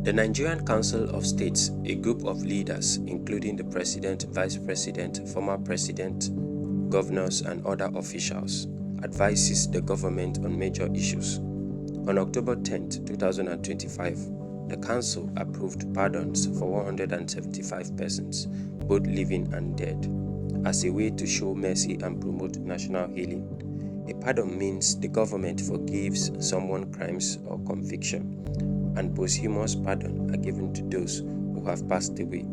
The Nigerian Council of States, a group of leaders including the President, Vice President, former President, governors and other officials, advises the government on major issues. On October 10, 2025, the Council approved pardons for 175 persons, both living and dead, as a way to show mercy and promote national healing. A pardon means the government forgives someone crimes or conviction, and posthumous pardon are given to those who have passed away.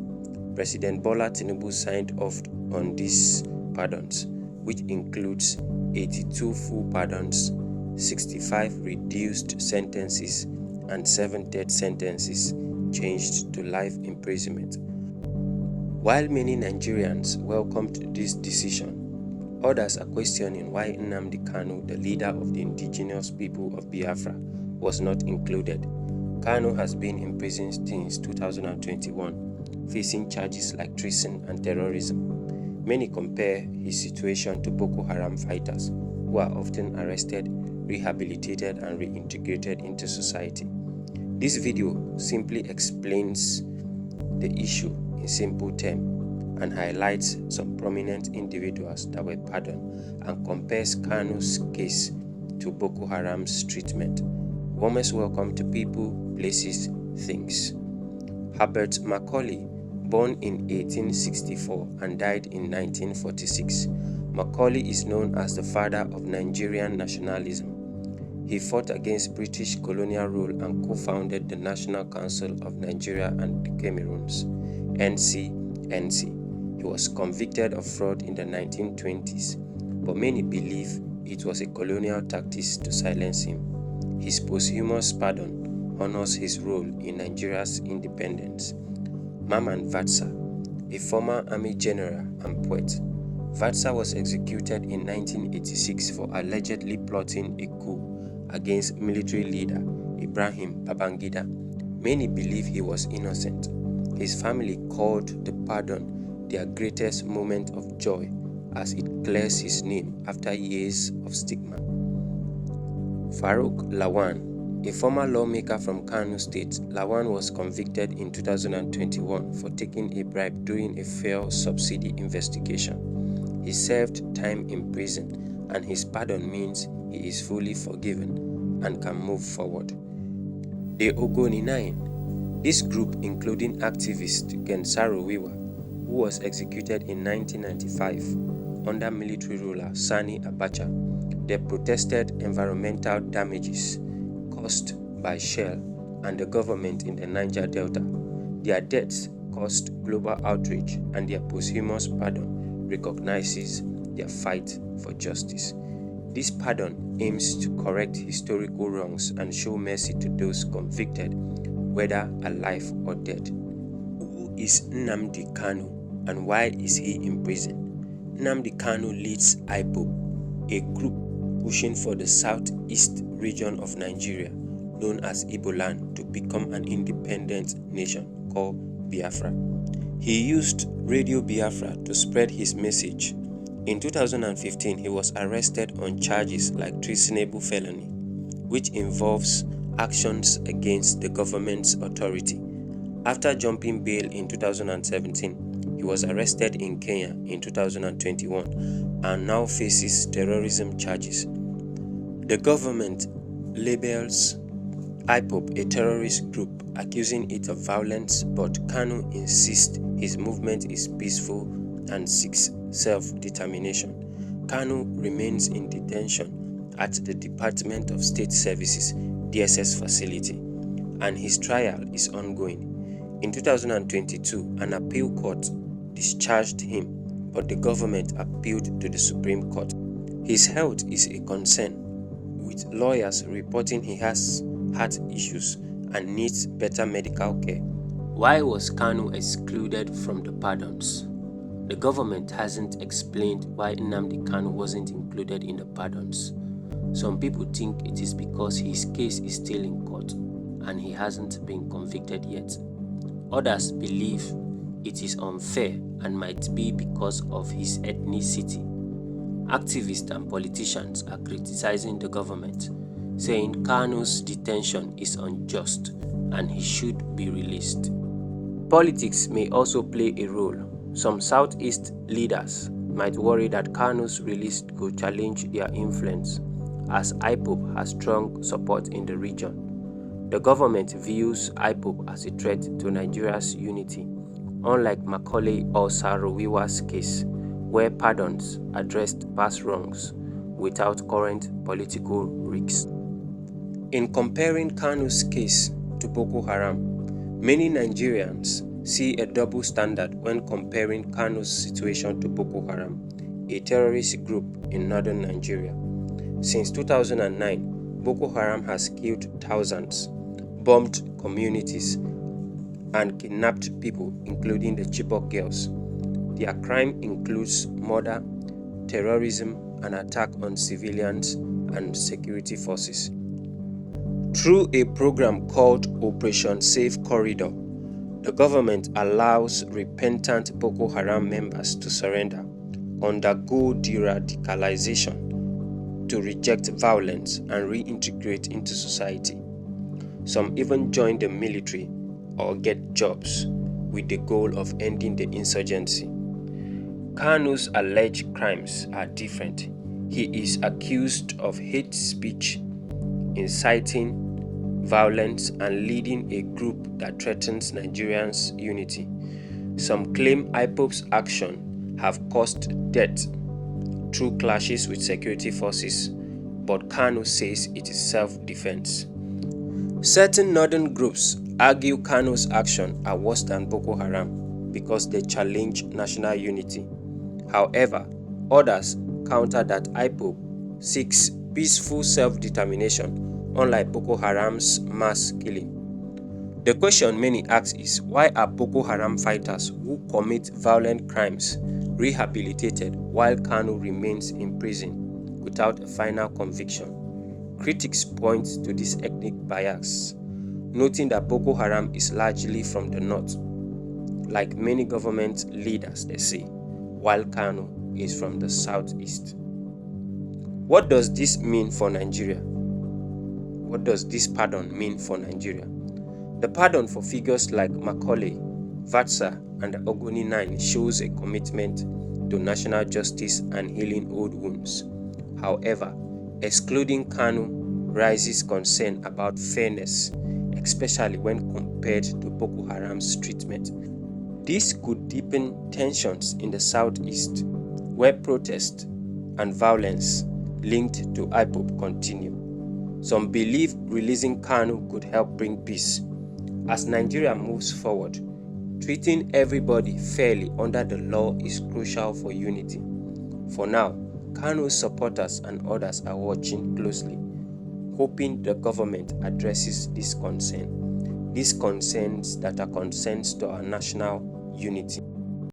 President Bola Tinubu signed off on these pardons, which includes 82 full pardons, 65 reduced sentences, and 7 death sentences changed to life imprisonment. While many Nigerians welcomed this decision, others are questioning why Nnamdi Kanu, the leader of the indigenous people of Biafra, was not included. Kanu has been in prison since 2021, facing charges like treason and terrorism. Many compare his situation to Boko Haram fighters, who are often arrested, rehabilitated, and reintegrated into society. This video simply explains the issue in simple terms and highlights some prominent individuals that were pardoned and compares Kanu's case to Boko Haram's treatment. Warmest welcome to people, places, things. Herbert Macaulay, born in 1864 and died in 1946. Macaulay is known as the father of Nigerian nationalism. He fought against British colonial rule and co-founded the National Council of Nigeria and the Cameroons, NCNC. He was convicted of fraud in the 1920s, but many believe it was a colonial tactic to silence him. His posthumous pardon honors his role in Nigeria's independence. Mamman Vatsa, a former army general and poet. Vatsa was executed in 1986 for allegedly plotting a coup against military leader Ibrahim Babangida. Many believe he was innocent. His family called the pardon their greatest moment of joy, as it clears his name after years of stigma. Farouk Lawan, a former lawmaker from Kano State, Lawan was convicted in 2021 for taking a bribe during a fuel subsidy investigation. He served time in prison, and his pardon means he is fully forgiven and can move forward. The Ogoni Nine, this group including activist Gensaro Wiwa, who was executed in 1995 under military ruler Sani Abacha. They protested environmental damages caused by Shell and the government in the Niger Delta. Their deaths caused global outrage, and their posthumous pardon recognizes their fight for justice. This pardon aims to correct historical wrongs and show mercy to those convicted, whether alive or dead. Who is Nnamdi Kanu and why is he in prison? Nnamdi Kanu leads IPOB, a group pushing for the southeast region of Nigeria, known as Igbo land, to become an independent nation called Biafra. He used Radio Biafra to spread his message. In 2015, he was arrested on charges like treasonable felony, which involves actions against the government's authority. After jumping bail in 2017, he was arrested in Kenya in 2021 and now faces terrorism charges. The government labels IPOB a terrorist group, accusing it of violence, but Kanu insists his movement is peaceful and seeks self-determination. Kanu remains in detention at the Department of State Services DSS facility, and his trial is ongoing. In 2022, an appeal court discharged him, but the government appealed to the Supreme Court. His health is a concern, with lawyers reporting he has heart issues and needs better medical care. Why was Kanu excluded from the pardons? The government hasn't explained why Nnamdi Kanu wasn't included in the pardons. Some people think it is because his case is still in court and he hasn't been convicted yet. Others believe it is unfair and might be because of his ethnicity. Activists and politicians are criticizing the government, saying Kanu's detention is unjust and he should be released. Politics may also play a role. Some Southeast leaders might worry that Kanu's release could challenge their influence, as IPOB has strong support in the region. The government views IPOB as a threat to Nigeria's unity, unlike Macaulay or Saro-Wiwa's case, where pardons addressed past wrongs without current political risks. In comparing Kanu's case to Boko Haram, many Nigerians see a double standard when comparing Kanu's situation to Boko Haram, a terrorist group in northern Nigeria. Since 2009, Boko Haram has killed thousands, bombed communities, and kidnapped people, including the Chibok girls. Their crime includes murder, terrorism, and attack on civilians and security forces. Through a program called Operation Safe Corridor, the government allows repentant Boko Haram members to surrender, undergo de-radicalization, to reject violence and reintegrate into society. Some even join the military or get jobs with the goal of ending the insurgency. Kanu's alleged crimes are different. He is accused of hate speech, inciting violence, and leading a group that threatens Nigerians' unity. Some claim IPOB's action have caused death through clashes with security forces, but Kanu says it is self-defense. Certain northern groups argue Kanu's actions are worse than Boko Haram because they challenge national unity. However, others counter that IPOB seeks peaceful self-determination, unlike Boko Haram's mass killing. The question many ask is, why are Boko Haram fighters who commit violent crimes rehabilitated while Kanu remains in prison without a final conviction? Critics point to this ethnic bias, noting that Boko Haram is largely from the north, like many government leaders they say, while Kanu is from the southeast. What does this mean for Nigeria? What does this pardon mean for Nigeria? The pardon for figures like Macaulay, Vatsa, and the Ogoni 9 shows a commitment to national justice and healing old wounds. However, excluding Kanu raises concern about fairness, especially when compared to Boko Haram's treatment. This could deepen tensions in the southeast, where protests and violence linked to IPOB continue. Some believe releasing Kanu could help bring peace. As Nigeria moves forward, treating everybody fairly under the law is crucial for unity. For now, Kanu's supporters and others are watching closely, hoping the government addresses these concerns that are concerns to our national unity.